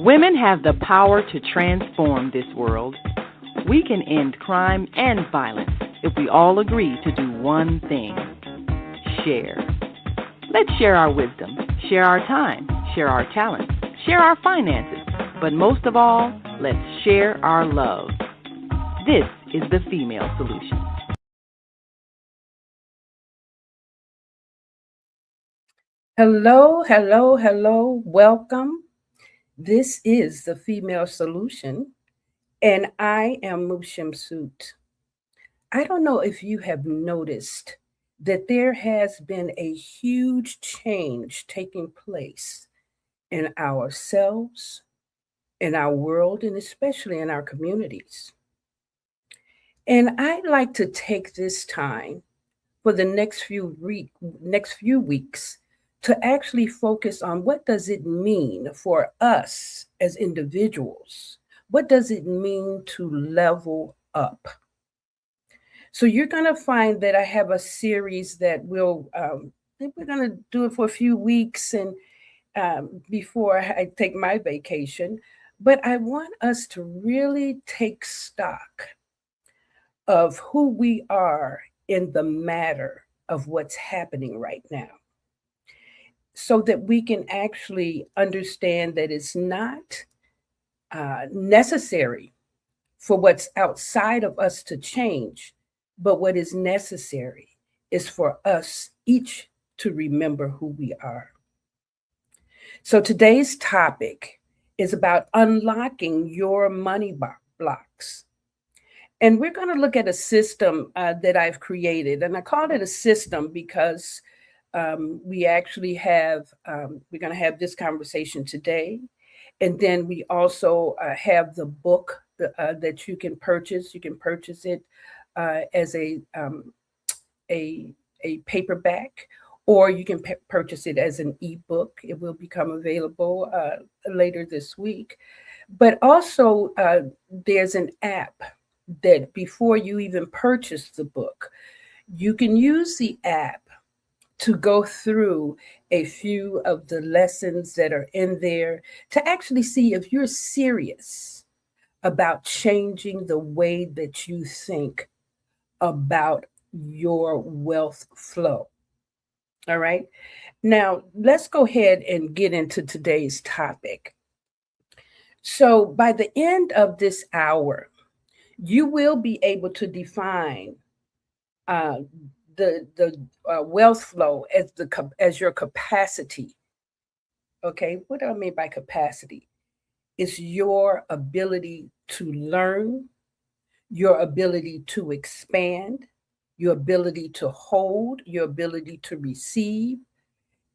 Women have the power to transform this world. We can end crime and violence if we all agree to do one thing: share. Let's share our wisdom, share our time, share our talents, share our finances, but most of all, let's share our love. This is the Female Solution. Hello, hello, hello. Welcome. This is the Female Solution, and I am Shemsu-t. I don't know if you have noticed that there has been a huge change taking place in ourselves, in our world, and especially in our communities. And I'd like to take this time for the next few weeks to actually focus on what does it mean for us as individuals? What does it mean to level up? So you're going to find that I have a series that we're going to do it for a few weeks and before I take my vacation. But I want us to really take stock of who we are in the matter of what's happening right now, so that we can actually understand that it's not necessary for what's outside of us to change, but what is necessary is for us each to remember who we are. So today's topic is about unlocking your money blocks. And we're going to look at a system that I've created. And I called it a system because we actually we're going to have this conversation today. And then we also have the book that you can purchase. You can purchase it as a paperback, or you can purchase it as an ebook. It will become available later this week. But also, there's an app that before you even purchase the book, you can use the app to go through a few of the lessons that are in there to actually see if you're serious about changing the way that you think about your wealth flow. All right. Now, let's go ahead and get into today's topic. So, by the end of this hour, you will be able to define uh, the wealth flow as your capacity. Okay, what do I mean by capacity? It's your ability to learn, your ability to expand, your ability to hold, your ability to receive.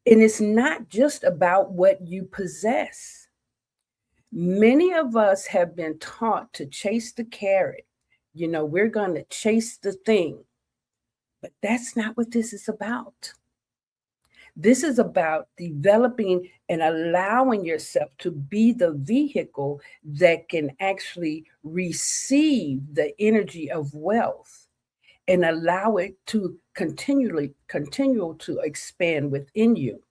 And it's not just about what you possess. Many of us have been taught to chase the carrot. We're going to chase the thing. But that's not what this is about. This is about developing and allowing yourself to be the vehicle that can actually receive the energy of wealth and allow it to continue to expand within you.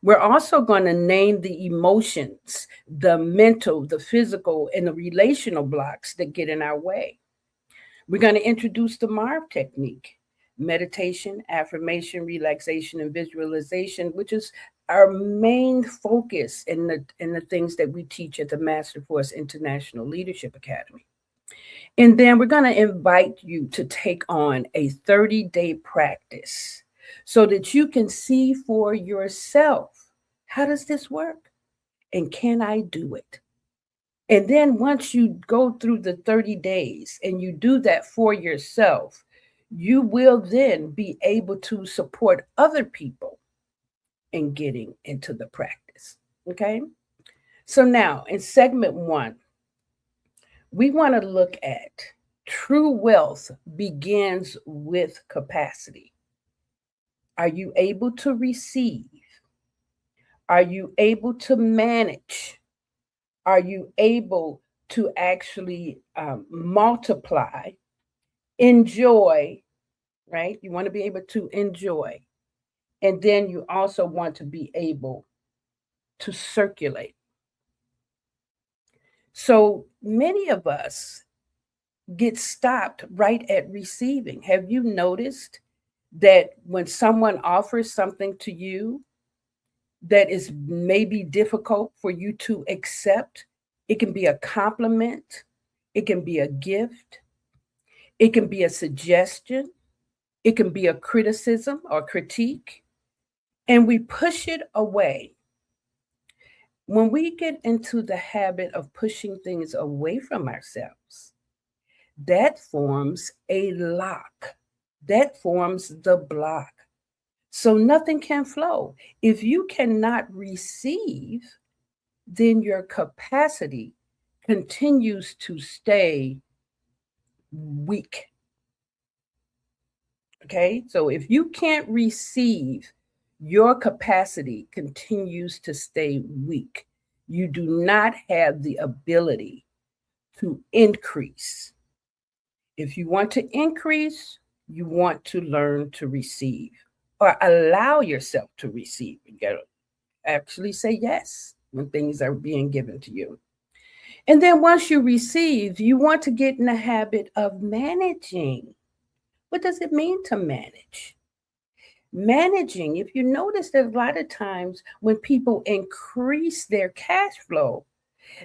We're also going to name the emotions, the mental, the physical, and the relational blocks that get in our way. We're going to introduce the MARV technique: meditation, affirmation, relaxation, and visualization, which is our main focus in the things that we teach at the Master Force International Leadership Academy. And then we're going to invite you to take on a 30-day practice so that you can see for yourself, how does this work? And can I do it? And then once you go through the 30 days and you do that for yourself, you will then be able to support other people in getting into the practice. Okay. So now in segment 1, we want to look at true wealth begins with capacity. Are you able to receive? Are you able to manage? Are you able to actually multiply, enjoy, right? You want to be able to enjoy. And then you also want to be able to circulate. So many of us get stopped right at receiving. Have you noticed that when someone offers something to you that is maybe difficult for you to accept, it can be a compliment, it can be a gift, it can be a suggestion, it can be a criticism or critique, and we push it away. When we get into the habit of pushing things away from ourselves, that forms a lock. That forms the block. So nothing can flow. If you cannot receive, then your capacity continues to stay weak. Okay? So if you can't receive, your capacity continues to stay weak. You do not have the ability to increase. If you want to increase, you want to learn to receive or allow yourself to receive. You got to actually say yes when things are being given to you. And then once you receive, you want to get in the habit of managing. What does it mean to manage? Managing, if you notice that a lot of times when people increase their cash flow,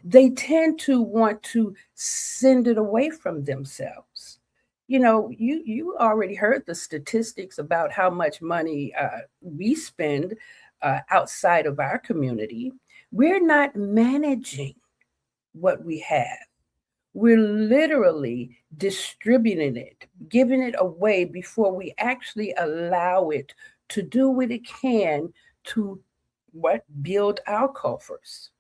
they tend to want to send it away from themselves. You already heard the statistics about how much money we spend outside of our community. We're not managing what we have. We're literally distributing it, giving it away before we actually allow it to do what it can to build our coffers.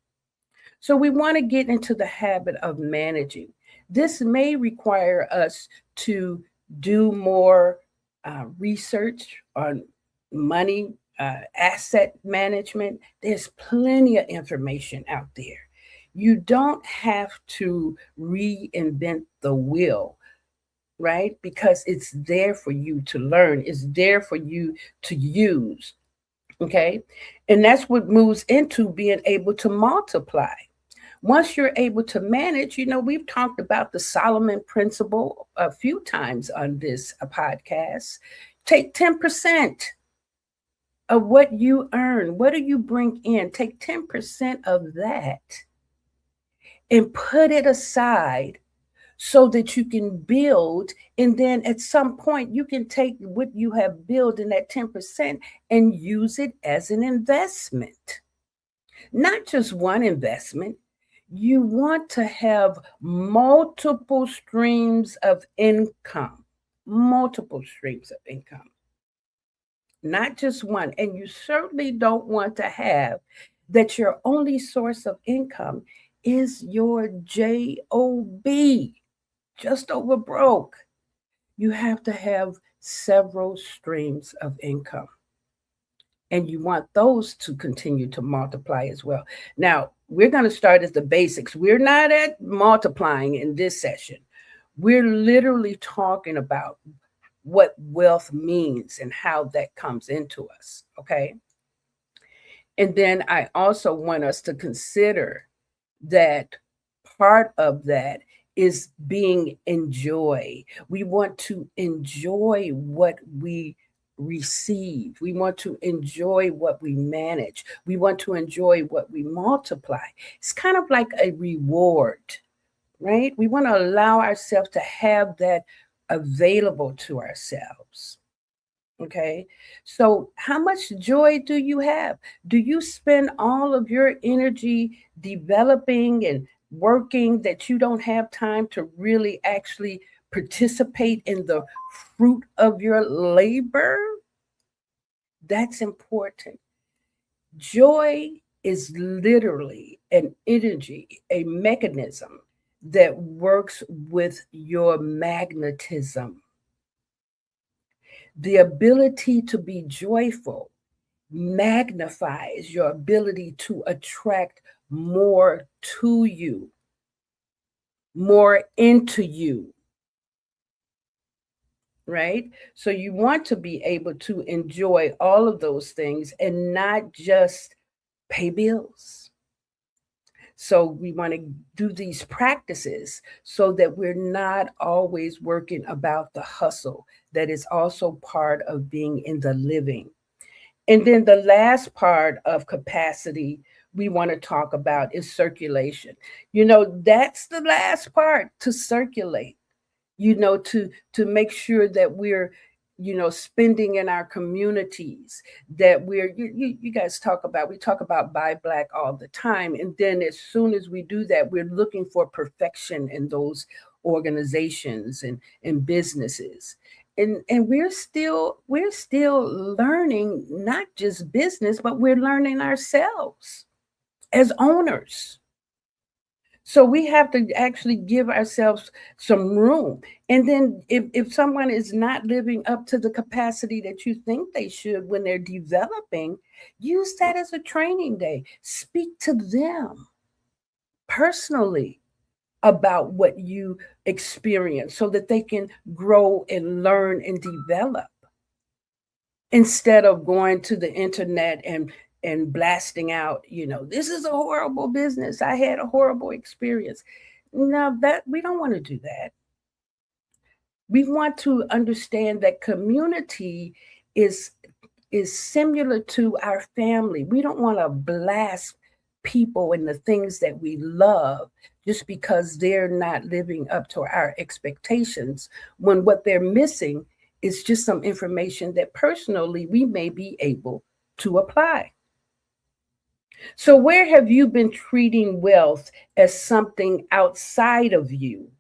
So we want to get into the habit of managing. This may require us to do more research on money, asset management. There's plenty of information out there. You don't have to reinvent the wheel, right? Because it's there for you to learn, it's there for you to use. Okay. And that's what moves into being able to multiply. Once you're able to manage, we've talked about the Solomon principle a few times on this podcast. Take 10% of what you earn. What do you bring in? Take 10% of that and put it aside so that you can build. And then at some point, you can take what you have built in that 10% and use it as an investment. Not just one investment. You want to have multiple streams of income, not just one. And you certainly don't want to have that your only source of income is your job, just over broke. You have to have several streams of income. And you want those to continue to multiply as well. Now, we're going to start at the basics. We're not at multiplying in this session. We're literally talking about what wealth means and how that comes into us. Okay. And then I also want us to consider that part of that is being enjoy. We want to enjoy what we receive. We want to enjoy what we manage. We want to enjoy what we multiply. It's kind of like a reward, right? We want to allow ourselves to have that available to ourselves. Okay. So how much joy do you have? Do you spend all of your energy developing and working that you don't have time to really actually participate in the fruit of your labor? That's important. Joy is literally an energy, a mechanism that works with your magnetism. The ability to be joyful magnifies your ability to attract more to you, more into you, right? So you want to be able to enjoy all of those things and not just pay bills. So we want to do these practices so that we're not always working about the hustle, that is also part of being in the living. And then the last part of capacity we want to talk about is circulation. That's the last part, to circulate, to make sure that we're spending in our communities, that you guys we talk about buy black all the time, and then as soon as we do that, we're looking for perfection in those organizations and businesses. And we're still learning, not just business, but we're learning ourselves as owners. So we have to actually give ourselves some room. And then if someone is not living up to the capacity that you think they should when they're developing, use that as a training day. Speak to them personally about what you experience so that they can grow and learn and develop, instead of going to the internet and blasting out, this is a horrible business, I had a horrible experience. Now, that we don't want to do that. We want to understand that community is similar to our family. We don't want to blast people and the things that we love just because they're not living up to our expectations, when what they're missing is just some information that personally we may be able to apply. So where have you been treating wealth as something outside of you,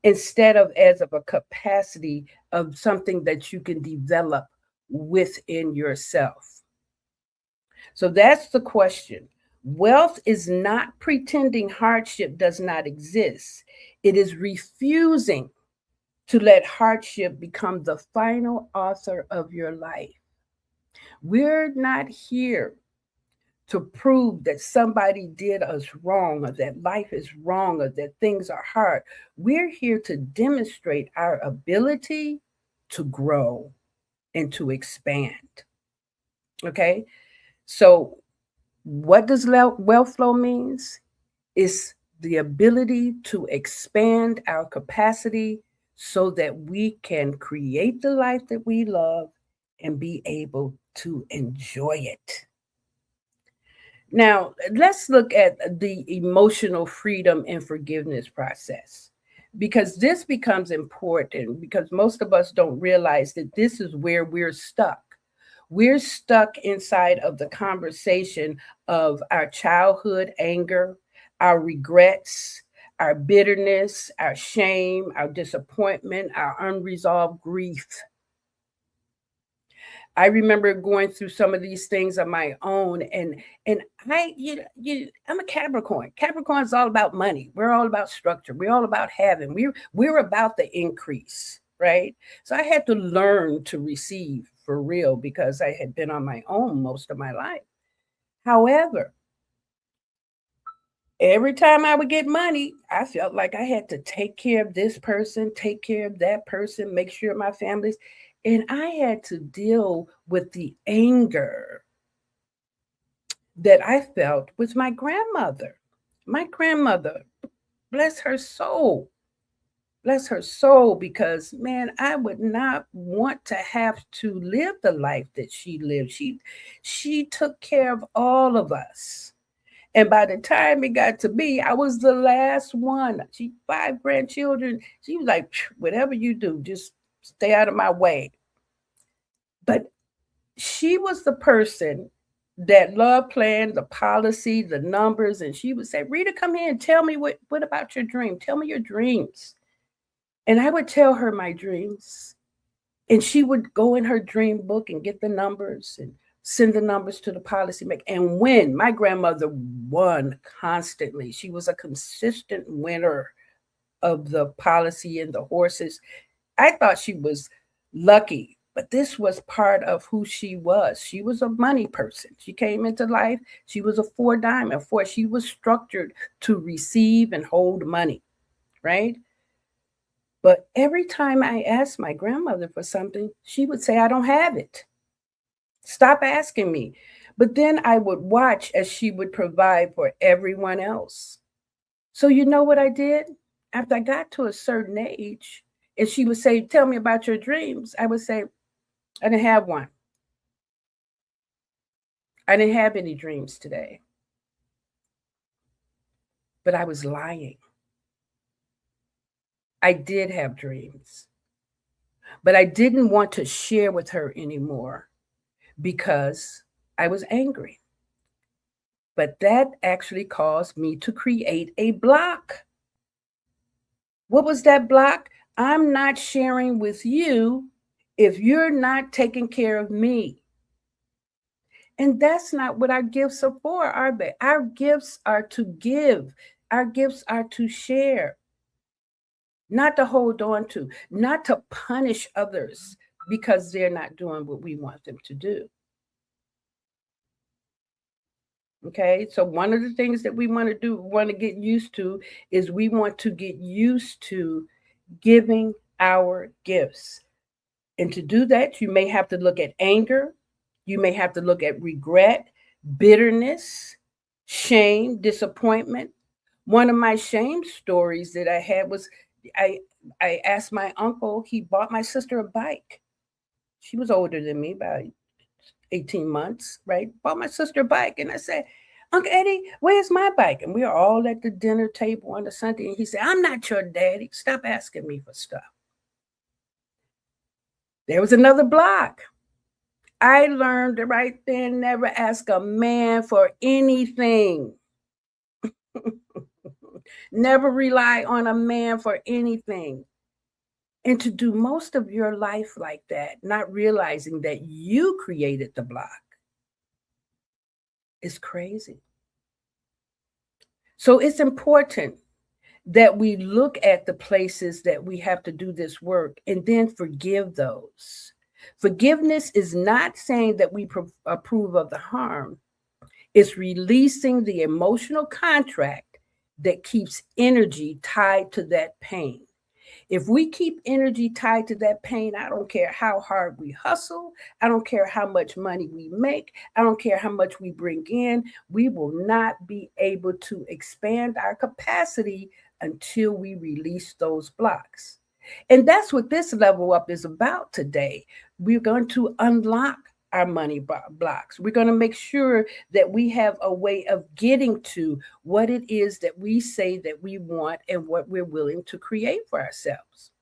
instead of as of a capacity of something that you can develop within yourself? So that's the question. Wealth is not pretending hardship does not exist. It is refusing to let hardship become the final author of your life. We're not here to prove that somebody did us wrong, or that life is wrong, or that things are hard. We're here to demonstrate our ability to grow and to expand. Okay? So what does wealth flow means? It's the ability to expand our capacity so that we can create the life that we love and be able to enjoy it. Now, let's look at the emotional freedom and forgiveness process, because this becomes important, because most of us don't realize that this is where we're stuck. We're stuck inside of the conversation of our childhood anger, our regrets, our bitterness, our shame, our disappointment, our unresolved grief. I remember going through some of these things on my own, and I'm a Capricorn. Capricorn is all about money. We're all about structure. We're all about having. We're about the increase, right? So I had to learn to receive for real, because I had been on my own most of my life. However, every time I would get money, I felt like I had to take care of this person, take care of that person, make sure my family's. And I had to deal with the anger that I felt with my grandmother. My grandmother, bless her soul. Bless her soul, because man, I would not want to have to live the life that she lived. She took care of all of us. And by the time it got to me, I was the last one. She 5 grandchildren. She was like, whatever you do, just stay out of my way. But she was the person that loved playing the policy, the numbers, and she would say, Rita, come here and tell me what about your dream? Tell me your dreams. And I would tell her my dreams. And she would go in her dream book and get the numbers and send the numbers to the policymaker and win. My grandmother won constantly. She was a consistent winner of the policy and the horses. I thought she was lucky, but this was part of who she was. She was a money person. She came into life. She was a 4 diamond. She was structured to receive and hold money, right? But every time I asked my grandmother for something, she would say, I don't have it. Stop asking me. But then I would watch as she would provide for everyone else. So you know what I did? After I got to a certain age, and she would say, "Tell me about your dreams," I would say, "I didn't have one. I didn't have any dreams today." But I was lying. I did have dreams, but I didn't want to share with her anymore because I was angry. But that actually caused me to create a block. What was that block? I'm not sharing with you if you're not taking care of me. And that's not what our gifts are for, are they? Our gifts are to give, our gifts are to share, not to hold on to, not to punish others because they're not doing what we want them to do. Okay, so one of the things that we want to do, want to get used to, is we want to get used to giving our gifts. And to do that, you may have to look at anger, you may have to look at regret, bitterness, shame, disappointment. One of my shame stories that I had was I I asked my uncle, he bought my sister a bike. She was older than me, about 18 months, right? Bought my sister a bike. And I said, "Uncle Eddie, where's my bike?" And we were all at the dinner table on a Sunday. And he said, "I'm not your daddy. Stop asking me for stuff." There was another block. I learned right then, never ask a man for anything. Never rely on a man for anything. And to do most of your life like that, not realizing that you created the block, is crazy. So it's important that we look at the places that we have to do this work and then forgive those. Forgiveness is not saying that we approve of the harm, it's releasing the emotional contract that keeps energy tied to that pain. If we keep energy tied to that pain, I don't care how hard we hustle. I don't care how much money we make. I don't care how much we bring in. We will not be able to expand our capacity until we release those blocks. And that's what this level up is about today. We're going to unlock our money blocks. We're going to make sure that we have a way of getting to what it is that we say that we want and what we're willing to create for ourselves.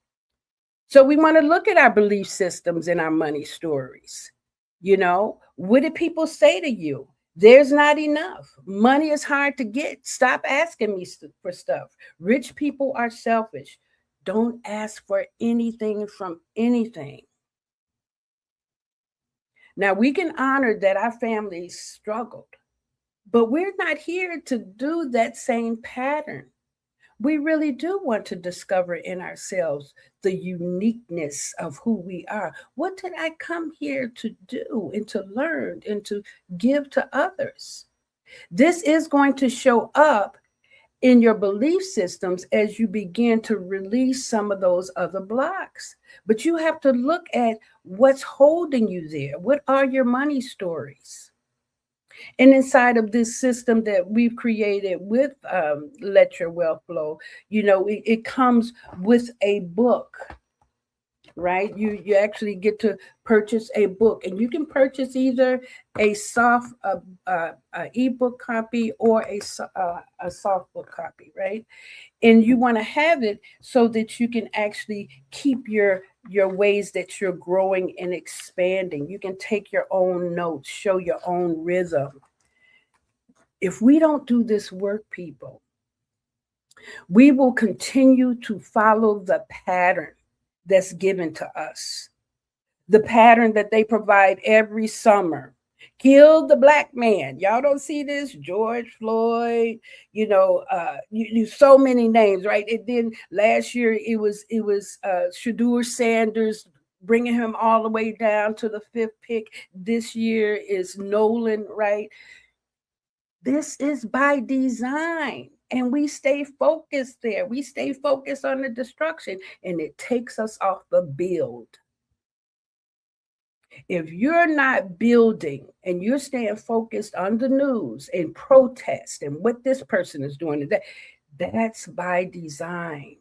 So we want to look at our belief systems and our money stories. You know, what did people say to you? There's not enough. Money is hard to get. Stop asking me for stuff. Rich people are selfish. Don't ask for anything from anything. Now, we can honor that our families struggled, but we're not here to do that same pattern. We really do want to discover in ourselves the uniqueness of who we are. What did I come here to do and to learn and to give to others? This is going to show up in your belief systems as you begin to release some of those other blocks. But you have to look at what's holding you there. What are your money stories? And inside of this system that we've created with Let Your Wealth Flow, you know, it comes with a book, right? You actually get to purchase a book, and you can purchase either a soft ebook copy or a soft book copy, right? And you want to have it so that you can actually keep your ways that you're growing and expanding. You can take your own notes, show your own rhythm. If we don't do this work, people, we will continue to follow the pattern that's given to us, the pattern that they provide every summer. Kill the black man. Y'all don't see this? George Floyd, you so many names, right? And then last year it was Shadur Sanders, bringing him all the way down to the fifth pick. This year is Nolan, right? This is by design. And we stay focused there. We stay focused on the destruction, and it takes us off the build. If you're not building and you're staying focused on the news and protest and what this person is doing, that's by design.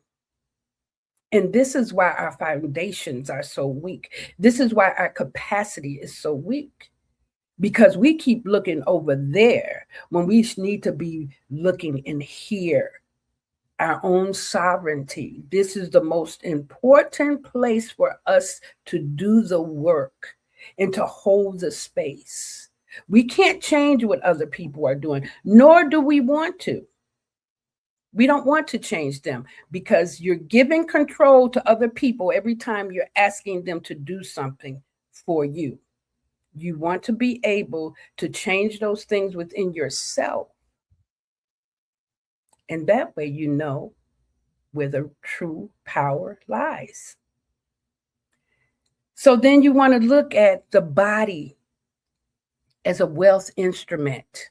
And this is why our foundations are so weak. This is why our capacity is so weak, because we keep looking over there when we need to be looking in here. Our own sovereignty. This is the most important place for us to do the work and to hold the space. We can't change what other people are doing, nor do we want to. We don't want to change them, because you're giving control to other people every time you're asking them to do something for you. You want to be able to change those things within yourself. And that way you know where the true power lies. So then you want to look at the body as a wealth instrument,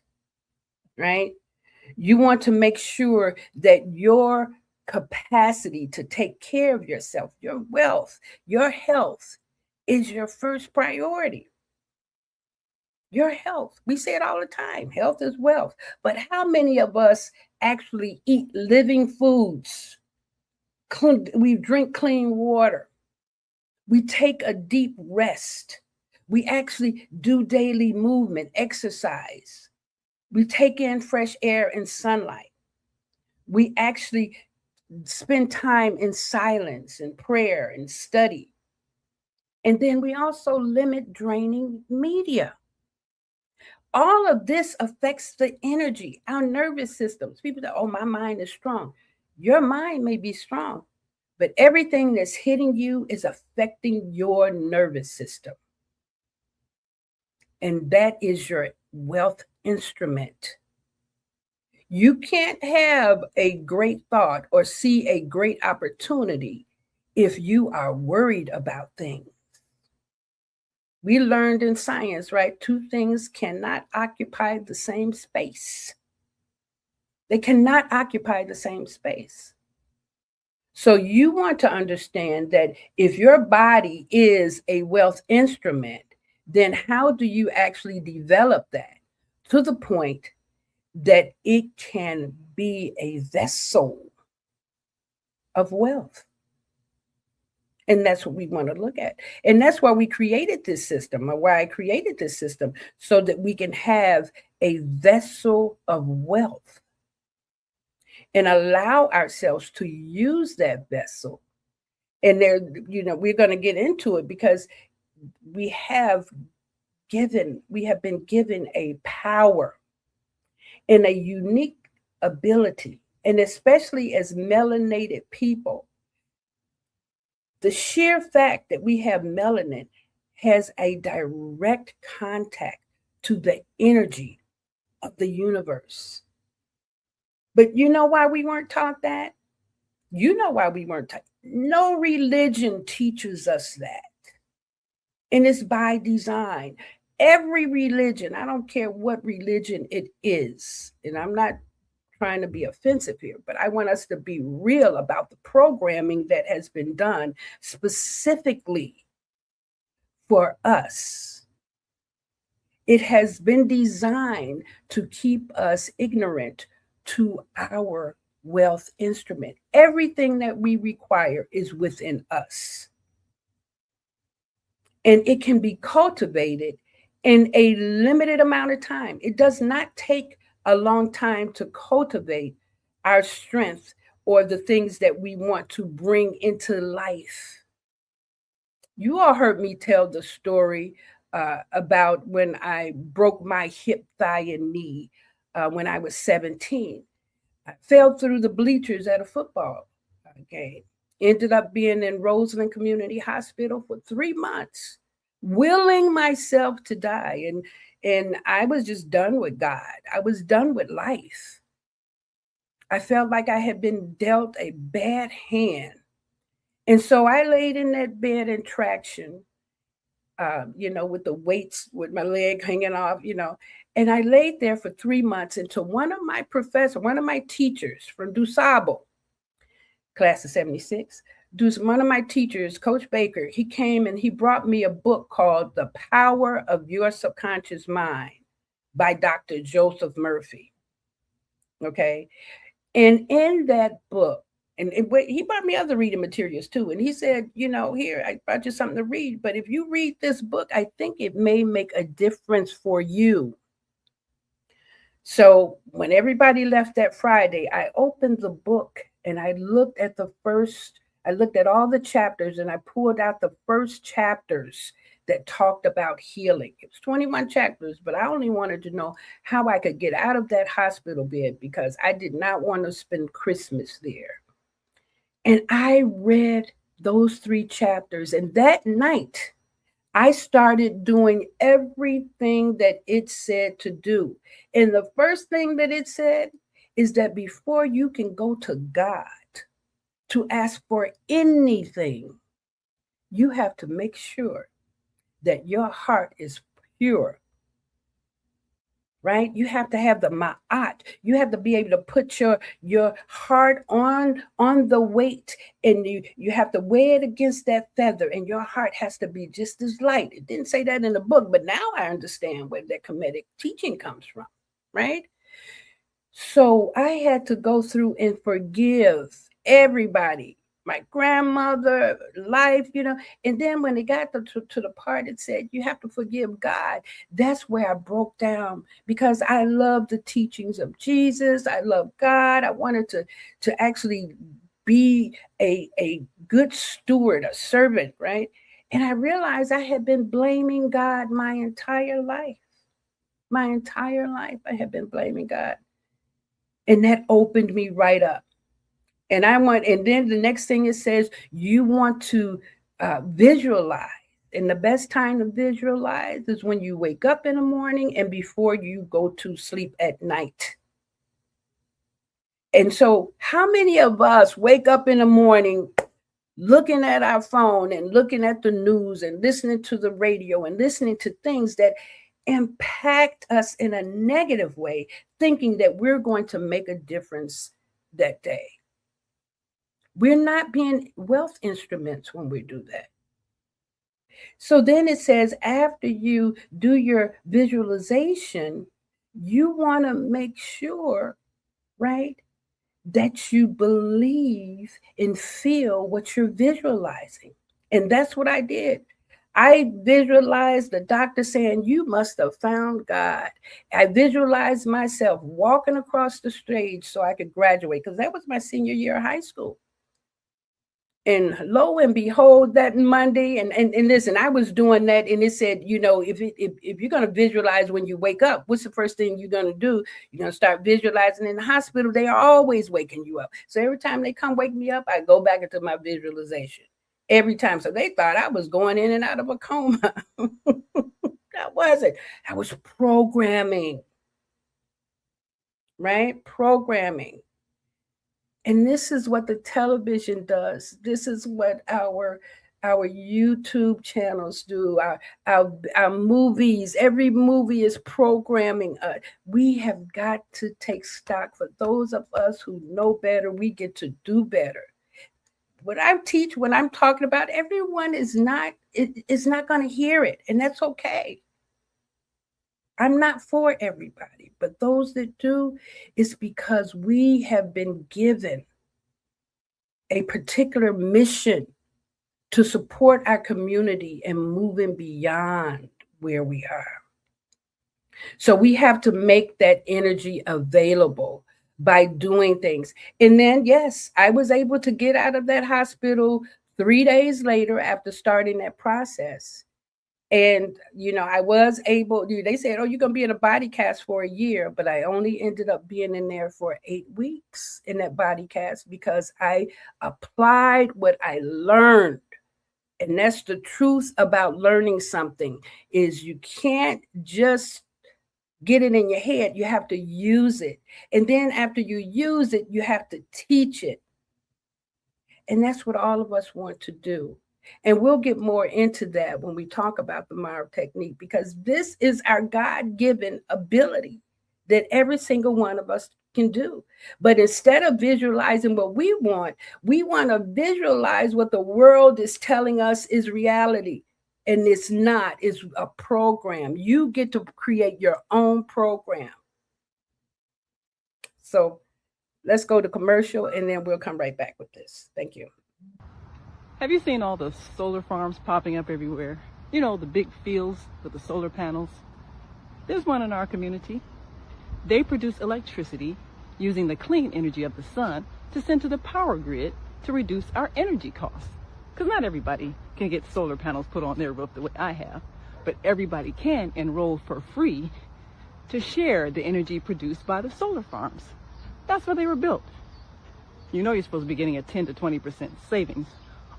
right? You want to make sure that your capacity to take care of yourself, your wealth, your health is your first priority. Your health. We say it all the time. Health is wealth. But how many of us actually eat living foods? We drink clean water. We take a deep rest. We actually do daily movement, exercise. We take in fresh air and sunlight. We actually spend time in silence and prayer and study. And then we also limit draining media. All of this affects the energy, our nervous systems. People say, oh, my mind is strong. Your mind may be strong, but everything that's hitting you is affecting your nervous system. And that is your wealth instrument. You can't have a great thought or see a great opportunity if you are worried about things. We learned in science, right? Two things cannot occupy the same space. They cannot occupy the same space. So you want to understand that if your body is a wealth instrument, then how do you actually develop that to the point that it can be a vessel of wealth? And that's what we want to look at. And that's why we created this system, or why I created this system, so that we can have a vessel of wealth and allow ourselves to use that vessel. And there, we're going to get into it, because we have been given a power and a unique ability, and especially as melanated people. The sheer fact that we have melanin has a direct contact to the energy of the universe. But you know why we weren't taught that? You know why we weren't taught. No religion teaches us that. And it's by design. Every religion, I don't care what religion it is, and I'm not trying to be offensive here, but I want us to be real about the programming that has been done specifically for us. It has been designed to keep us ignorant to our wealth instrument. Everything that we require is within us. And it can be cultivated in a limited amount of time. It does not take a long time to cultivate our strength or the things that we want to bring into life. You all heard me tell the story about when I broke my hip, thigh, and knee when I was 17. I fell through the bleachers at a football game. Ended up being in Roseland Community Hospital for 3 months, willing myself to die. And I was just done with God. I was done with life. I felt like I had been dealt a bad hand. And so I laid in that bed in traction, with the weights, with my leg hanging off, and I laid there for 3 months until one of my teachers from DuSable, class of 76, one of my teachers, Coach Baker, he came and he brought me a book called The Power of Your Subconscious Mind by Dr. Joseph Murphy. Okay. And in that book, and he brought me other reading materials too. And he said, here, I brought you something to read. But if you read this book, I think it may make a difference for you. So when everybody left that Friday, I opened the book and I looked at all the chapters, and I pulled out the first chapters that talked about healing. It was 21 chapters, but I only wanted to know how I could get out of that hospital bed because I did not want to spend Christmas there. And I read those 3 chapters, and that night, I started doing everything that it said to do. And the first thing that it said is that before you can go to God to ask for anything, you have to make sure that your heart is pure. Right? You have to have the ma'at. You have to be able to put your heart on the weight, and you have to weigh it against that feather, and your heart has to be just as light. It didn't say that in the book, but now I understand where that Kemetic teaching comes from, right? So I had to go through and forgive everybody, my grandmother, life, and then when it got to the part it said you have to forgive God, that's where I broke down, because I love the teachings of Jesus. I love God. I wanted to actually be a good steward, a servant, right? And I realized I had been blaming God my entire life. My entire life I had been blaming God. And that opened me right up. And then the next thing it says, you want to visualize. And the best time to visualize is when you wake up in the morning and before you go to sleep at night. And so how many of us wake up in the morning looking at our phone and looking at the news and listening to the radio and listening to things that impact us in a negative way, thinking that we're going to make a difference that day? We're not being wealth instruments when we do that. So then it says, after you do your visualization, you want to make sure, right, that you believe and feel what you're visualizing. And that's what I did. I visualized the doctor saying, you must have found God. I visualized myself walking across the stage so I could graduate, because that was my senior year of high school. And lo and behold, that Monday, and listen, I was doing that, and it said, if you're going to visualize when you wake up, what's the first thing you're going to do? You're going to start visualizing. In the hospital, they are always waking you up. So every time they come wake me up, I go back into my visualization every time. So they thought I was going in and out of a coma. That wasn't. I was programming, right? Programming. And this is what the television does. This is what our YouTube channels do. Our movies. Every movie is programming us. We have got to take stock. For those of us who know better, we get to do better. What I teach, when I'm talking about, everyone is not going to hear it, and that's okay. I'm not for everybody, but those that do, it's because we have been given a particular mission to support our community and moving beyond where we are. So we have to make that energy available by doing things. And then, yes, I was able to get out of that hospital 3 days later after starting that process. And, I was able, they said, oh, you're going to be in a body cast for a year, but I only ended up being in there for 8 weeks in that body cast because I applied what I learned. And that's the truth about learning something, is you can't just get it in your head. You have to use it. And then after you use it, you have to teach it. And that's what all of us want to do. And we'll get more into that when we talk about the Mara technique, because this is our God-given ability that every single one of us can do. But instead of visualizing what we want to visualize what the world is telling us is reality. And it's not, it's a program. You get to create your own program. So let's go to commercial and then we'll come right back with this. Thank you. Have you seen all the solar farms popping up everywhere? You know, the big fields with the solar panels. There's one in our community. They produce electricity using the clean energy of the sun to send to the power grid to reduce our energy costs. Because not everybody can get solar panels put on their roof the way I have, but everybody can enroll for free to share the energy produced by the solar farms. That's why they were built. You know you're supposed to be getting a 10 to 20% savings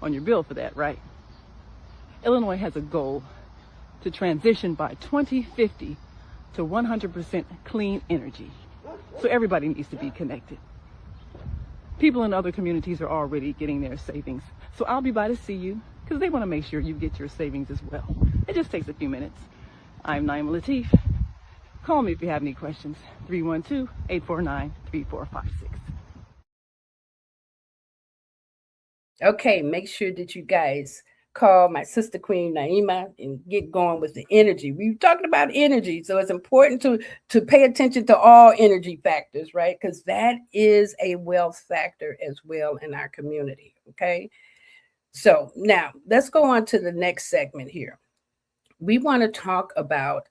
on your bill for that, right? Illinois has a goal to transition by 2050 to 100% clean energy. So everybody needs to be connected. People in other communities are already getting their savings. So I'll be by to see you because they want to make sure you get your savings as well. It just takes a few minutes. I'm Naima Latif. Call me if you have any questions. 312-849-3456. Okay, make sure that you guys call my sister Queen Naima and get going with the energy. We're talking about energy, so it's important to pay attention to all energy factors, right? Because that is a wealth factor as well in our community, okay? So now let's go on to the next segment here. We want to talk about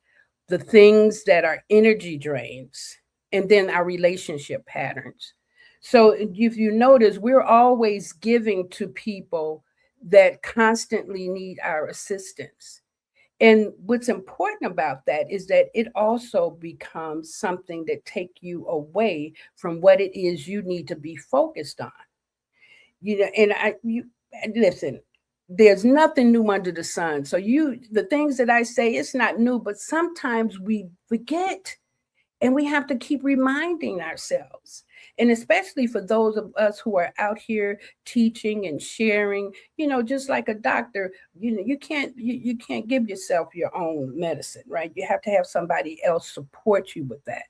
the things that are energy drains and then our relationship patterns. So if you notice, we're always giving to people that constantly need our assistance. And what's important about that is that it also becomes something that take you away from what it is you need to be focused on. You know, and listen, there's nothing new under the sun. So the things that I say, it's not new, but sometimes we forget and we have to keep reminding ourselves. And especially for those of us who are out here teaching and sharing, just like a doctor, you can't give yourself your own medicine, right? You have to have somebody else support you with that.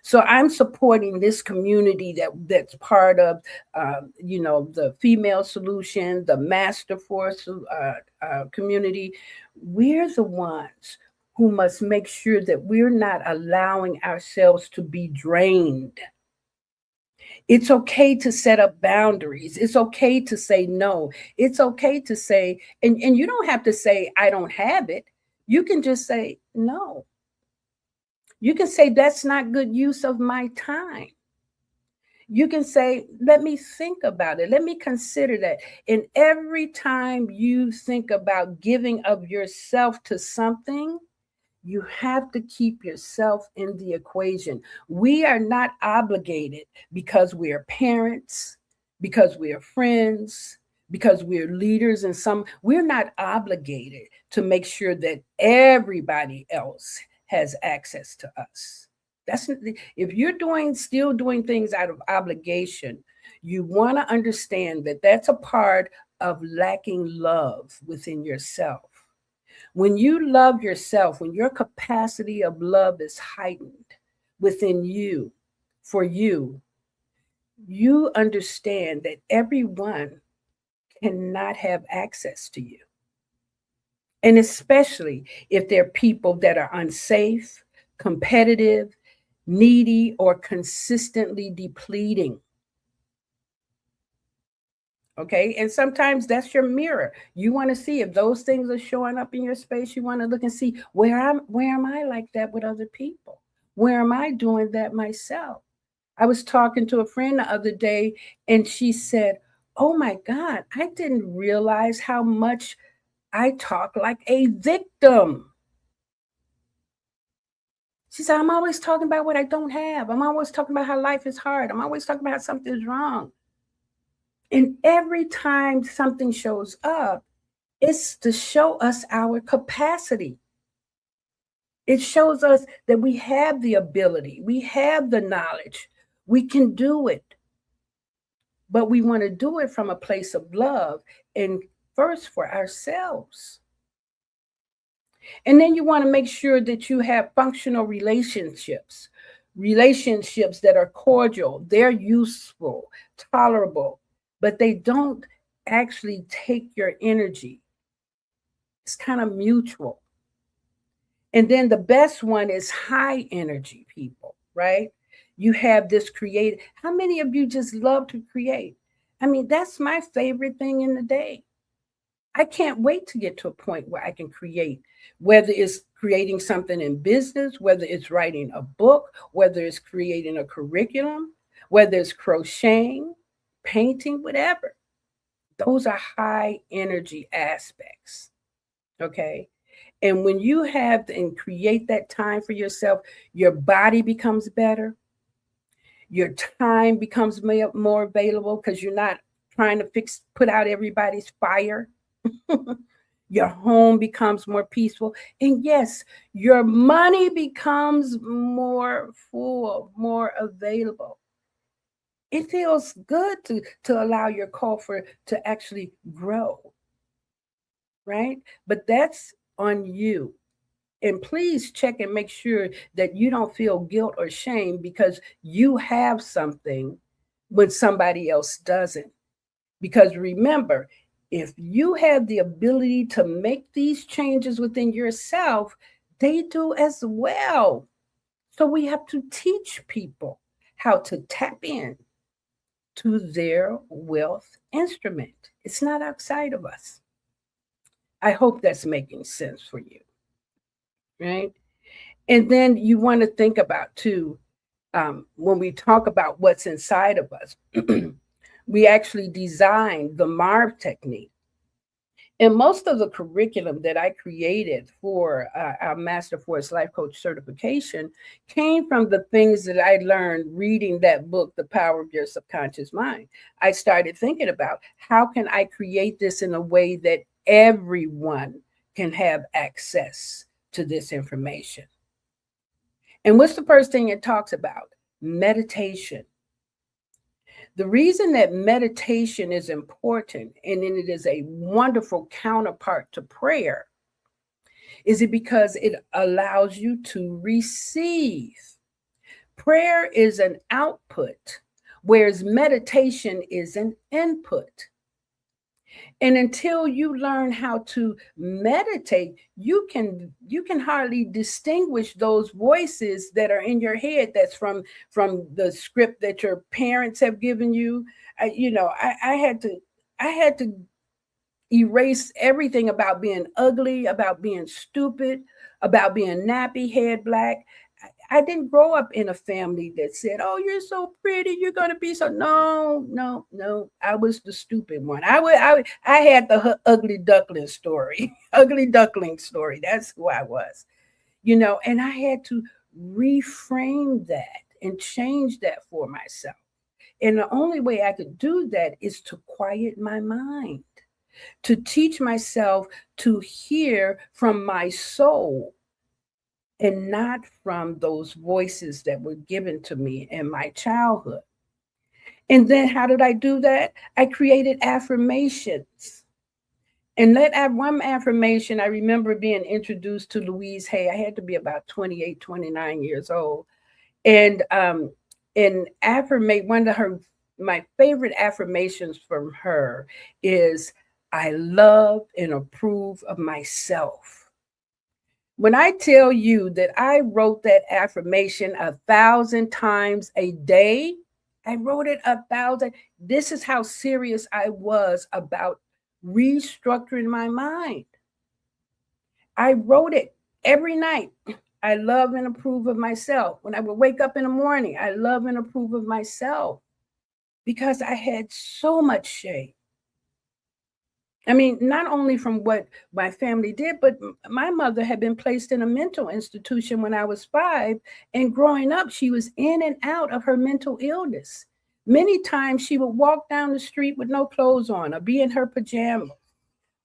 So I'm supporting this community that's part of, the Female Solution, the Master Force community. We're the ones who must make sure that we're not allowing ourselves to be drained. It's okay to set up boundaries. It's okay to say no. It's okay to say, and you don't have to say, I don't have it. You can just say, no. You can say, that's not good use of my time. You can say, let me think about it. Let me consider that. And every time you think about giving of yourself to something, you have to keep yourself in the equation. We are not obligated because we are parents, because we are friends, because we're leaders we're not obligated to make sure that everybody else has access to us. If you're still doing things out of obligation, you want to understand that that's a part of lacking love within yourself. When you love yourself, when your capacity of love is heightened within you, for you, you understand that everyone cannot have access to you. And especially if they're people that are unsafe, competitive, needy, or consistently depleting. Okay. And sometimes that's your mirror. You want to see if those things are showing up in your space. You want to look and see where am I like that with other people? Where am I doing that myself? I was talking to a friend the other day and she said, oh my God, I didn't realize how much I talk like a victim. She said, I'm always talking about what I don't have. I'm always talking about how life is hard. I'm always talking about how something's wrong. And every time something shows up, it's to show us our capacity. It shows us that we have the ability, we have the knowledge, we can do it. But we want to do it from a place of love and first for ourselves. And then you want to make sure that you have functional relationships. relationships that are cordial, they're useful, tolerable, but they don't actually take your energy. It's kind of mutual. And then the best one is high energy people, right? You have this creative. How many of you just love to create? I mean, that's my favorite thing in the day. I can't wait to get to a point where I can create, whether it's creating something in business, whether it's writing a book, whether it's creating a curriculum, whether it's crocheting, painting, whatever. Those are high energy aspects. Okay. And when you have and create that time for yourself, your body becomes better. Your time becomes more available because you're not trying to put out everybody's fire. Your home becomes more peaceful. And yes, your money becomes more full, more available. It feels good to allow your coffer to actually grow, right? But that's on you. And please check and make sure that you don't feel guilt or shame because you have something when somebody else doesn't. Because remember, if you have the ability to make these changes within yourself, they do as well. So we have to teach people how to tap in to their wealth instrument. It's not outside of us. I hope that's making sense for you, right? And then you want to think about too, when we talk about what's inside of us, we actually designed the MARV technique. And most of the curriculum that I created for our Master Force Life Coach certification came from the things that I learned reading that book, The Power of Your Subconscious Mind. I started thinking about how can I create this in a way that everyone can have access to this information. And what's the first thing it talks about? Meditation. The reason that meditation is important and it is a wonderful counterpart to prayer is it because it allows you to receive. Prayer is an output, whereas meditation is an input. And until you learn how to meditate, you can hardly distinguish those voices that are in your head that's from the script that your parents have given you. I had to erase everything about being ugly, about being stupid, about being nappy head black. I didn't grow up in a family that said, "Oh, you're so pretty, you're gonna be so." No, no, no. I was the stupid one. I had the ugly duckling story, ugly duckling story. That's who I was, And I had to reframe that and change that for myself. And the only way I could do that is to quiet my mind, to teach myself to hear from my soul and not from those voices that were given to me in my childhood. And then how did I do that? I created affirmations. And one affirmation, I remember being introduced to Louise Hay. I had to be about 28, 29 years old. And one of my favorite affirmations from her is, "I love and approve of myself." When I tell you that I wrote that affirmation 1,000 times a day, I wrote it 1,000. This is how serious I was about restructuring my mind. I wrote it every night. I love and approve of myself. When I would wake up in the morning, I love and approve of myself because I had so much shame. I mean, not only from what my family did, but my mother had been placed in a mental institution when I was 5. And growing up, she was in and out of her mental illness. Many times she would walk down the street with no clothes on or be in her pajamas,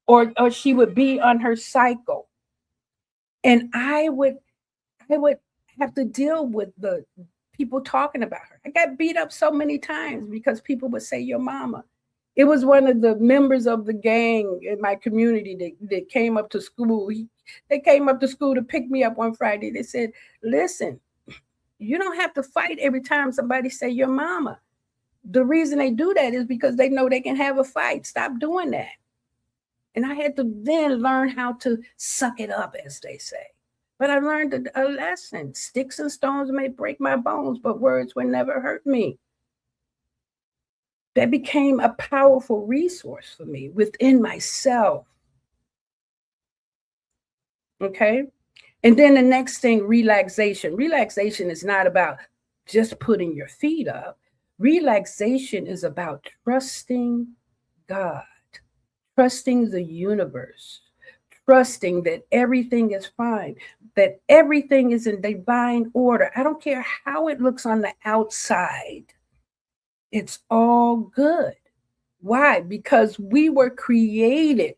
or she would be on her cycle. And I would have to deal with the people talking about her. I got beat up so many times because people would say, "Your mama." It was one of the members of the gang in my community that came up to school. They came up to school to pick me up one Friday. They said, "Listen, You don't have to fight every time somebody say your mama. The reason they do that is because they know they can have a fight. Stop doing that. And I had to then learn how to suck it up, as they say. But I learned a lesson. Sticks and stones may break my bones, but words will never hurt me. That became a powerful resource for me within myself. Okay. And then the next thing, relaxation. Relaxation is not about just putting your feet up. Relaxation is about trusting God, trusting the universe, trusting that everything is fine, that everything is in divine order. I don't care how it looks on the outside. It's all good. Why? Because we were created,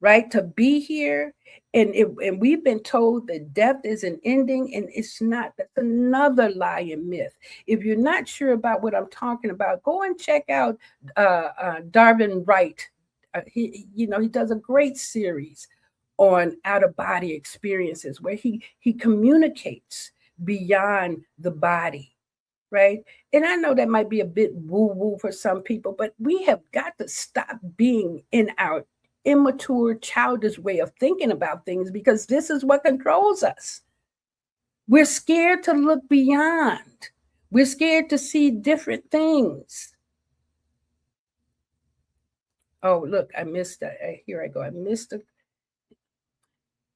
right, to be here. And we've been told that death is an ending, and it's not. That's another lie and myth. If you're not sure about what I'm talking about, go and check out Darwin Wright. He does a great series on out-of-body experiences where he communicates beyond the body, right? And I know that might be a bit woo-woo for some people, but we have got to stop being in our immature, childish way of thinking about things, because this is what controls us. We're scared to look beyond. We're scared to see different things. Oh, look, I missed that. Here I go. I missed it.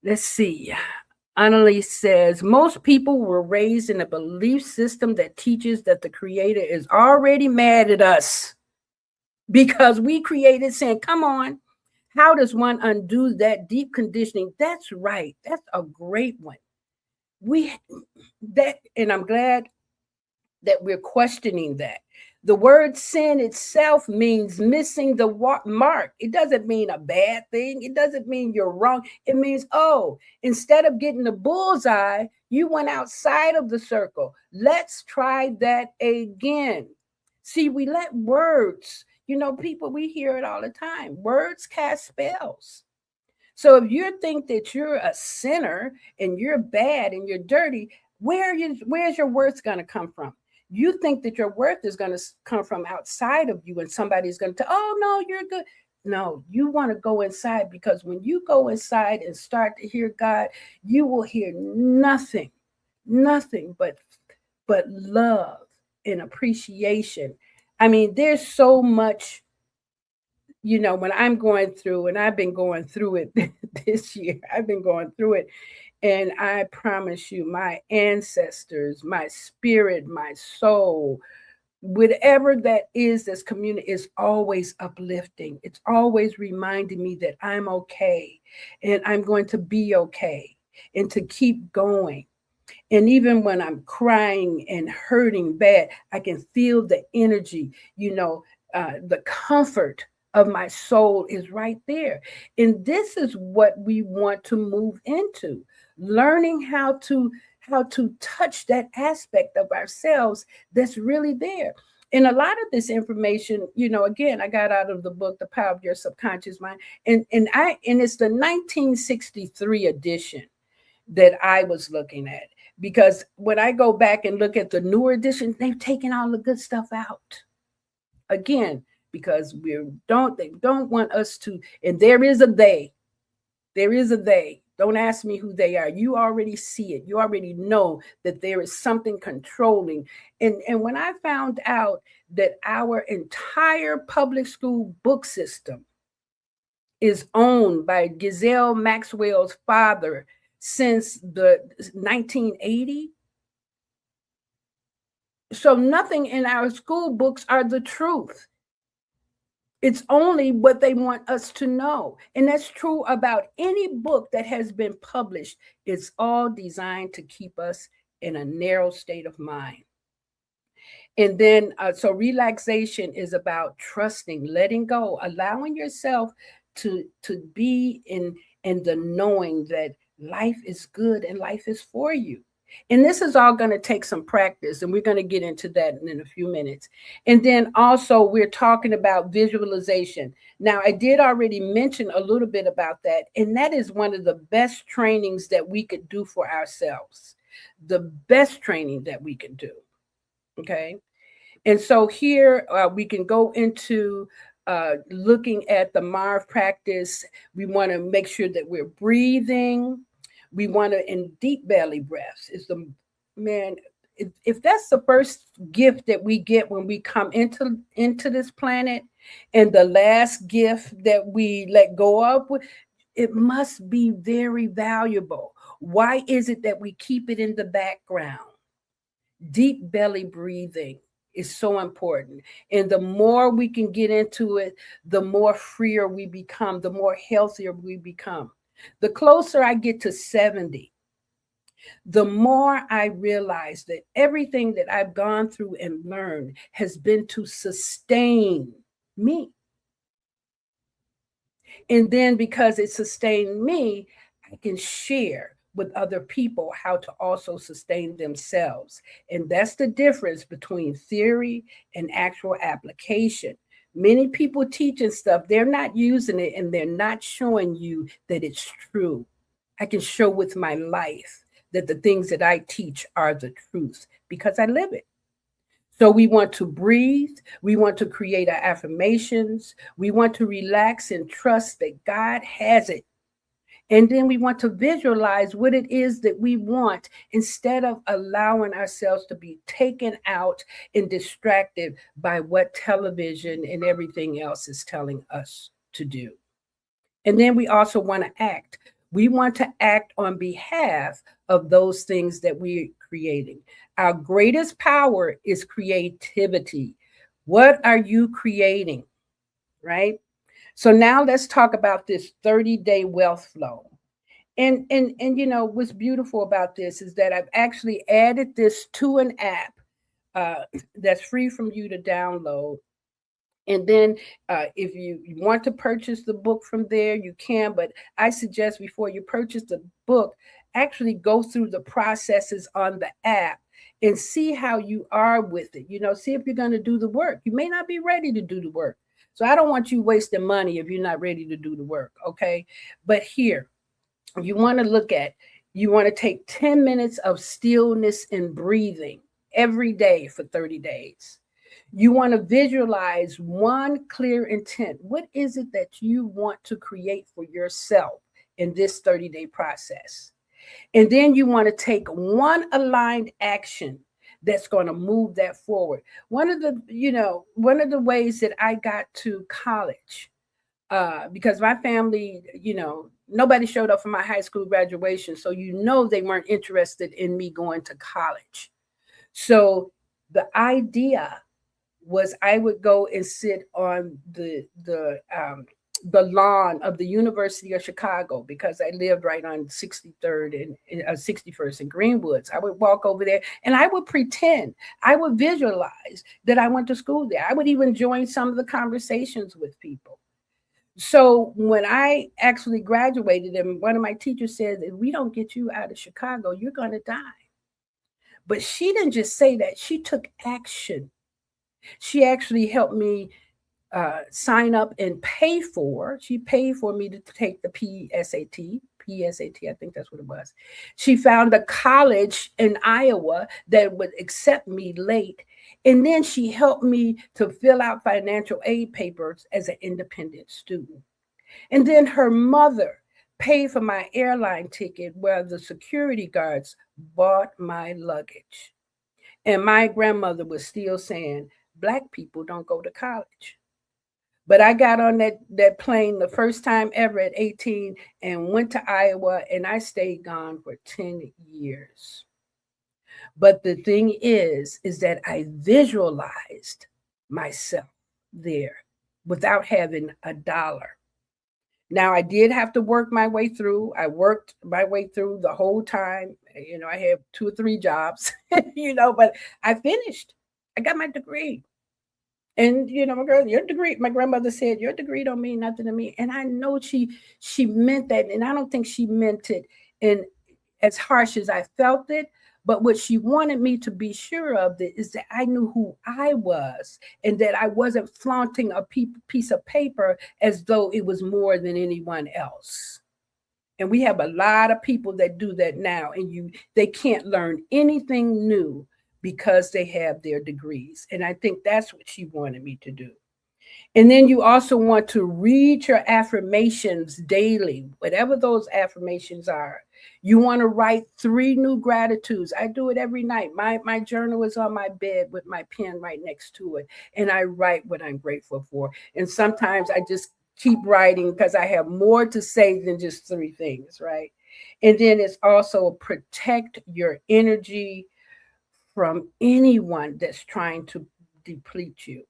Let's see. Annalise says, most people were raised in a belief system that teaches that the creator is already mad at us because we created sin. Come on. How does one undo that deep conditioning? That's right. That's a great one. And I'm glad that we're questioning that. The word sin itself means missing the mark. It doesn't mean a bad thing. It doesn't mean you're wrong. It means, instead of getting the bullseye, you went outside of the circle. Let's try that again. See, we let words, people, we hear it all the time. Words cast spells. So if you think that you're a sinner and you're bad and you're dirty, where's your worth going to come from? You think that your worth is going to come from outside of you, and somebody's going to tell, oh, no, you're good. No, you want to go inside, because when you go inside and start to hear God, you will hear nothing but love and appreciation. I mean, there's so much, when I'm going through, and I've been going through it this year, I've been going through it. And I promise you, my ancestors, my spirit, my soul, whatever that is, this community is always uplifting. It's always reminding me that I'm okay and I'm going to be okay and to keep going. And even when I'm crying and hurting bad, I can feel the energy, the comfort of my soul is right there. And this is what we want to move into, learning how to touch that aspect of ourselves that's really there. And a lot of this information, again, I got out of the book, The Power of Your Subconscious Mind. And it's the 1963 edition that I was looking at. Because when I go back and look at the newer edition, they've taken all the good stuff out. Again, because they don't want us to, and there is a they. Don't ask me who they are. You already see it. You already know that there is something controlling. And when I found out that our entire public school book system is owned by Giselle Maxwell's father since the 1980s, so nothing in our school books are the truth. It's only what they want us to know. And that's true about any book that has been published. It's all designed to keep us in a narrow state of mind. And then, so relaxation is about trusting, letting go, allowing yourself to be in the knowing that life is good and life is for you. And this is all going to take some practice, and we're going to get into that in a few minutes. And then also we're talking about visualization. Now, I did already mention a little bit about that, and that is one of the best trainings that we could do for ourselves. the best training that we can do. Okay. And so here we can go into looking at the Marv practice. We want to make sure that we're breathing. We want to, in deep belly breaths, is the man. If that's the first gift that we get when we come into this planet, and the last gift that we let go of, it must be very valuable. Why is it that we keep it in the background? Deep belly breathing is so important. And the more we can get into it, the more freer we become, the more healthier we become. The closer I get to 70, the more I realize that everything that I've gone through and learned has been to sustain me. And then because it sustained me, I can share with other people how to also sustain themselves. And that's the difference between theory and actual application. Many people teaching stuff, they're not using it and they're not showing you that it's true. I can show with my life that the things that I teach are the truth because I live it. So we want to breathe. We want to create our affirmations. We want to relax and trust that God has it. And then we want to visualize what it is that we want instead of allowing ourselves to be taken out and distracted by what television and everything else is telling us to do. And then we also want to act. We want to act on behalf of those things that we're creating. Our greatest power is creativity. What are you creating? Right? So now let's talk about this 30-day wealth flow. And you know what's beautiful about this is that I've actually added this to an app that's free from you to download. And then if you want to purchase the book from there, you can. But I suggest before you purchase the book, actually go through the processes on the app and see how you are with it. You know, see if you're going to do the work. You may not be ready to do the work. So I don't want you wasting money if you're not ready to do the work. Okay. But here, you want to you want to take 10 minutes of stillness and breathing every day for 30 days. You want to visualize one clear intent. What is it that you want to create for yourself in this 30-day process? And then you want to take one aligned action that's going to move that forward. One of the ways that I got to college, because my family, nobody showed up for my high school graduation. So, they weren't interested in me going to college. So the idea was I would go and sit on the lawn of the University of Chicago because I lived right on 63rd and 61st and Greenwoods. I would walk over there and I would pretend, I would visualize that I went to school there. I would even join some of the conversations with people. So when I actually graduated, and one of my teachers said, if we don't get you out of Chicago, you're going to die. But she didn't just say that. She took action. She actually helped me sign up and she paid for me to take the PSAT, I think that's what it was. She found a college in Iowa that would accept me late. And then she helped me to fill out financial aid papers as an independent student. And then her mother paid for my airline ticket where the security guards bought my luggage. And my grandmother was still saying, Black people don't go to college. But I got on that plane the first time ever at 18 and went to Iowa, and I stayed gone for 10 years. But the thing is that I visualized myself there without having a dollar. Now, I did have to work my way through. I worked my way through the whole time. I had 2 or 3 jobs, but I finished. I got my degree. And, my grandmother said, your degree don't mean nothing to me. And I know she meant that. And I don't think she meant it in as harsh as I felt it. But what she wanted me to be sure of is that I knew who I was and that I wasn't flaunting a piece of paper as though it was more than anyone else. And we have a lot of people that do that now, and they can't learn anything new because they have their degrees. And I think that's what she wanted me to do. And then you also want to read your affirmations daily, whatever those affirmations are. You want to write 3 new gratitudes. I do it every night. My journal is on my bed with my pen right next to it. And I write what I'm grateful for. And sometimes I just keep writing because I have more to say than just 3 things, right? And then it's also protect your energy from anyone that's trying to deplete you.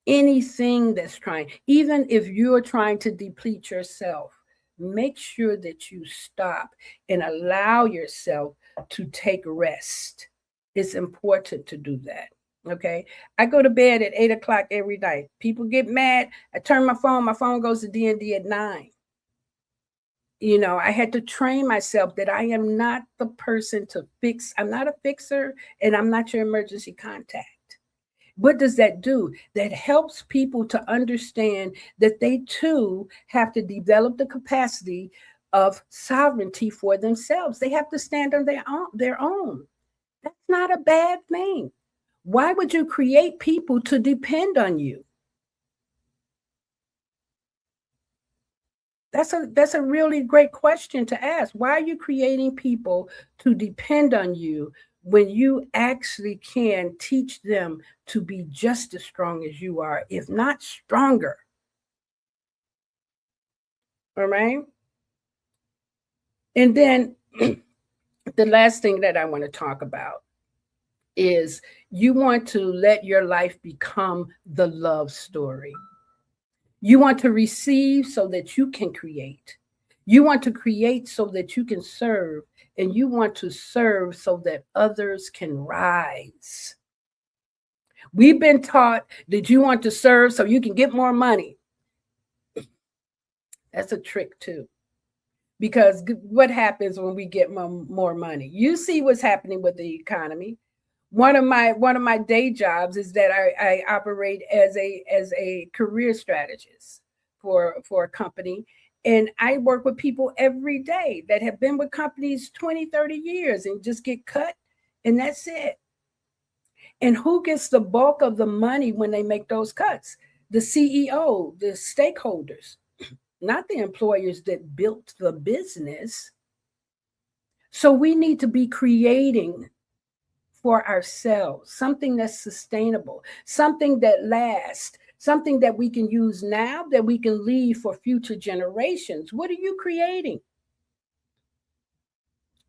Anything that's trying, even if you're trying to deplete yourself, make sure that you stop and allow yourself to take rest. It's important to do that. Okay. I go to bed at 8 o'clock every night. People get mad. I turn my phone goes to D&D at 9. I had to train myself that I am not the person to fix. I'm not a fixer, and I'm not your emergency contact. What does that do? That helps people to understand that they too have to develop the capacity of sovereignty for themselves. They have to stand on their own. That's not a bad thing. Why would you create people to depend on you? That's a really great question to ask. Why are you creating people to depend on you when you actually can teach them to be just as strong as you are, if not stronger? All right. And then the last thing that I want to talk about is you want to let your life become the love story. You want to receive so that you can create. You want to create so that you can serve, and you want to serve so that others can rise. We've been taught that you want to serve so you can get more money. That's a trick too. Because what happens when we get more money? You see what's happening with the economy. One of my day jobs is that I operate as a career strategist for a company. And I work with people every day that have been with companies 20, 30 years and just get cut, and that's it. And who gets the bulk of the money when they make those cuts? The CEO, the stakeholders, not the employers that built the business. So we need to be creating for ourselves, something that's sustainable, something that lasts, something that we can use now, that we can leave for future generations. What are you creating?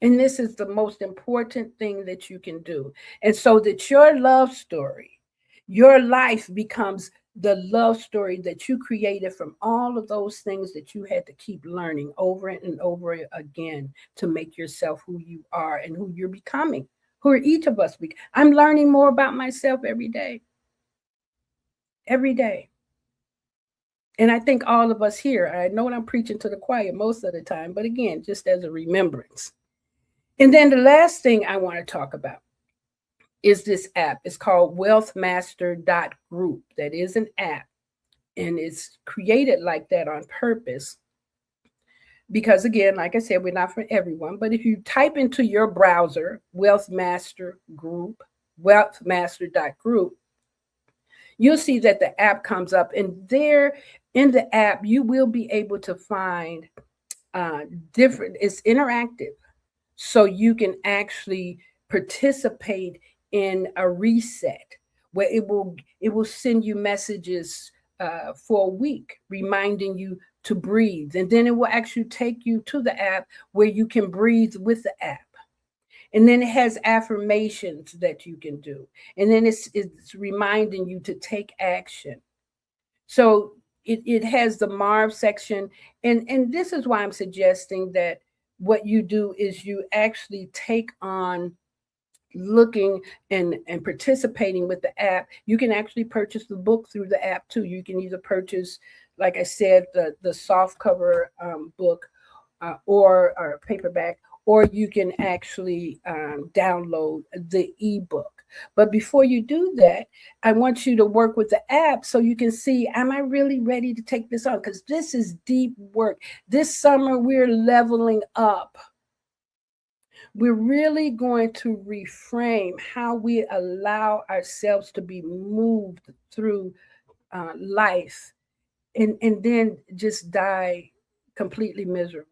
And this is the most important thing that you can do. And so that your love story, your life becomes the love story that you created from all of those things that you had to keep learning over and over again to make yourself who you are and who you're becoming. Who are each of us? I'm learning more about myself every day. Every day. And I think all of us here, I know I'm preaching to the choir most of the time, but again, just as a remembrance. And then the last thing I want to talk about is this app. It's called wealthmaster.group. That is an app. And it's created like that on purpose. Because again, like I said, we're not for everyone, but if you type into your browser, wealthmaster.group, you'll see that the app comes up, and there in the app, you will be able to find different, it's interactive. So you can actually participate in a reset where it will send you messages for a week, reminding you to breathe. And then it will actually take you to the app where you can breathe with the app. And then it has affirmations that you can do. And then it's reminding you to take action. So it has the Marv section. And this is why I'm suggesting that what you do is you actually take on looking and participating with the app. You can actually purchase the book through the app too. You can either purchase, like I said, the soft cover book or paperback, or you can actually download the ebook. But before you do that, I want you to work with the app so you can see, am I really ready to take this on? Because this is deep work. This summer, we're leveling up. We're really going to reframe how we allow ourselves to be moved through life and then just die completely miserable.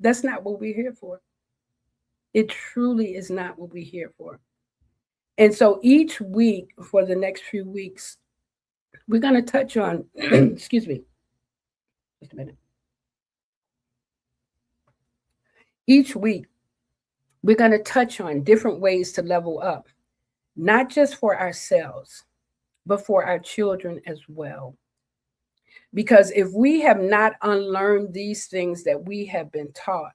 That's not what we're here for. It truly is not what we're here for. And so each week for the next few weeks, we're going to touch on, excuse me, just a minute. Each week, we're going to touch on different ways to level up, not just for ourselves, but for our children as well. Because if we have not unlearned these things that we have been taught,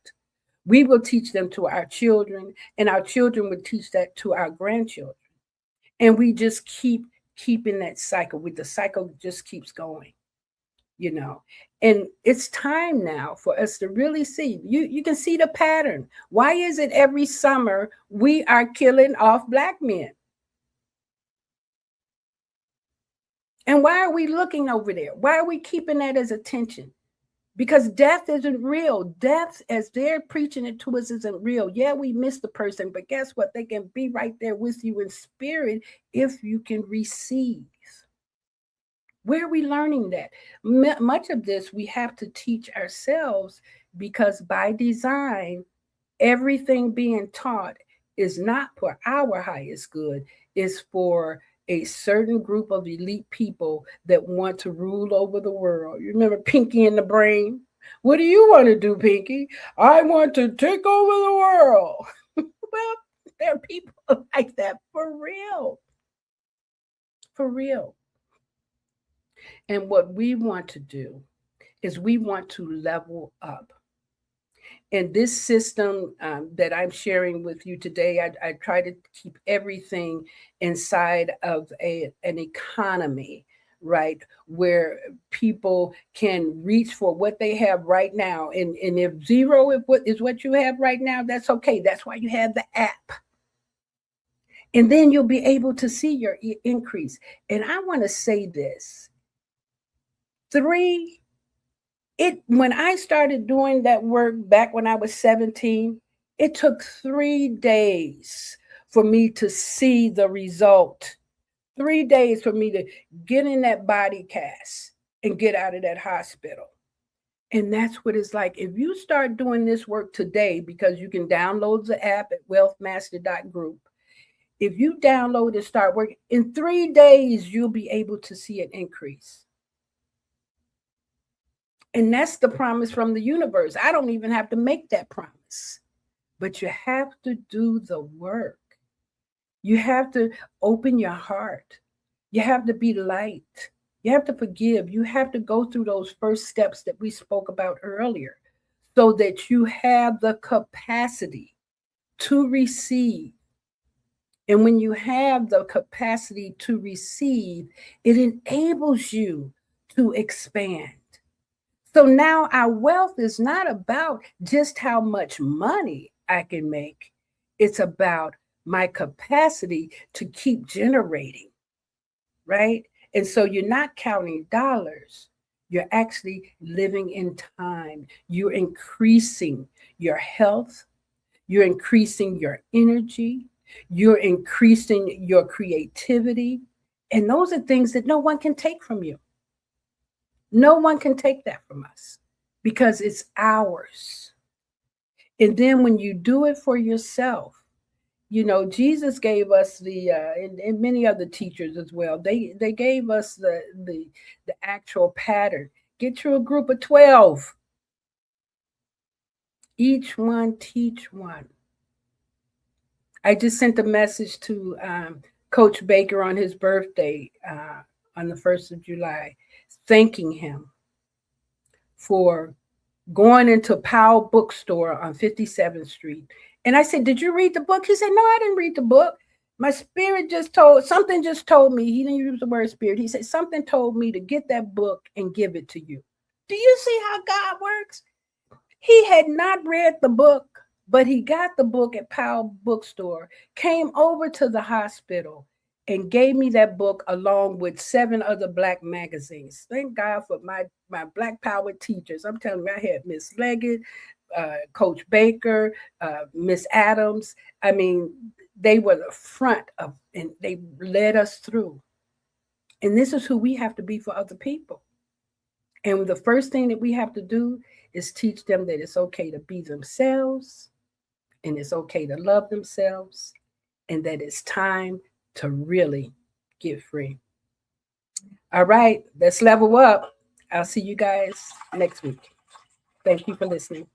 we will teach them to our children, and our children will teach that to our grandchildren. And we just keeping that cycle. The cycle just keeps going, you know. And it's time now for us to really see. You can see the pattern. Why is it every summer we are killing off Black men? And why are we looking over there? Why are we keeping that as attention? Because death isn't real. Death, as they're preaching it to us, isn't real. Yeah, we miss the person, but guess what? They can be right there with you in spirit if you can receive. Where are we learning that? Much of this we have to teach ourselves, because by design, everything being taught is not for our highest good. It's for a certain group of elite people that want to rule over the world. You remember Pinky and the Brain? What do you want to do, Pinky? I want to take over the world. Well, there are people like that for real. For real. And what we want to do is we want to level up. And this system that I'm sharing with you today, I try to keep everything inside of an economy, right, where people can reach for what they have right now. And if zero is what you have right now, that's okay. That's why you have the app. And then you'll be able to see your increase. And I want to say this. When I started doing that work back when I was 17, it took 3 days for me to see the result. 3 days for me to get in that body cast and get out of that hospital. And that's what it's like. If you start doing this work today, because you can download the app at wealthmaster.group. If you download and start working, in 3 days, you'll be able to see an increase. And that's the promise from the universe. I don't even have to make that promise. But you have to do the work. You have to open your heart. You have to be light. You have to forgive. You have to go through those first steps that we spoke about earlier, so that you have the capacity to receive. And when you have the capacity to receive, it enables you to expand. So now our wealth is not about just how much money I can make. It's about my capacity to keep generating, right? And so you're not counting dollars. You're actually living in time. You're increasing your health. You're increasing your energy. You're increasing your creativity. And those are things that no one can take from you. No one can take that from us because it's ours. And then when you do it for yourself, you know, Jesus gave us and many other teachers as well, they gave us the actual pattern. Get you a group of 12. Each one teach one. I just sent a message to Coach Baker on his birthday on the 1st of July, thanking him for going into Powell Bookstore on 57th Street. And I said, did you read the book? He said, no, I didn't read the book. My spirit something just told me. He didn't use the word spirit. He said, something told me to get that book and give it to you. Do you see how God works? He had not read the book. But he got the book at Powell Bookstore, came over to the hospital, and gave me that book along with 7 other Black magazines. Thank God for my Black Power teachers. I'm telling you, I had Miss Leggett, Coach Baker, Miss Adams. I mean, they were the front of, and they led us through. And this is who we have to be for other people. And the first thing that we have to do is teach them that it's okay to be themselves, and it's okay to love themselves, and that it's time to really get free. All right, let's level up. I'll see you guys next week. Thank you for listening.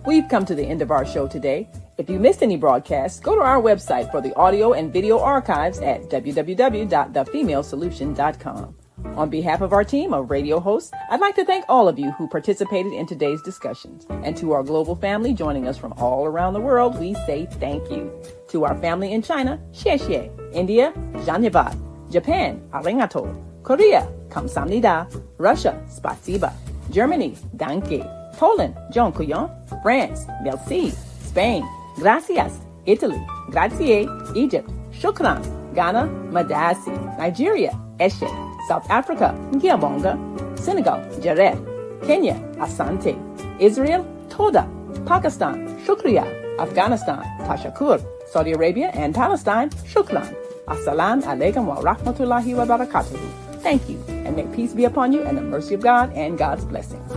We've come to the end of our show today. If you missed any broadcasts, go to our website for the audio and video archives at www.thefemalesolution.com. On behalf of our team of radio hosts, I'd like to thank all of you who participated in today's discussions. And to our global family joining us from all around the world, we say thank you. To our family in China, xie xie. India, dhanyavad. Japan, arigato. Korea, kamsamnida. Russia, spasiba. Germany, danke. Poland, dziękuję. France, merci. Spain, gracias. Italy, grazie. Egypt, shukran. Ghana, madasi. Nigeria, eshe. South Africa, Ngiyabonga. Senegal, Jareth. Kenya, Asante. Israel, Toda. Pakistan, Shukriya. Afghanistan, Tashakur. Saudi Arabia and Palestine, Shukran. Assalamu alaikum wa rahmatullahi wa barakatuhu. Thank you, and may peace be upon you and the mercy of God and God's blessings.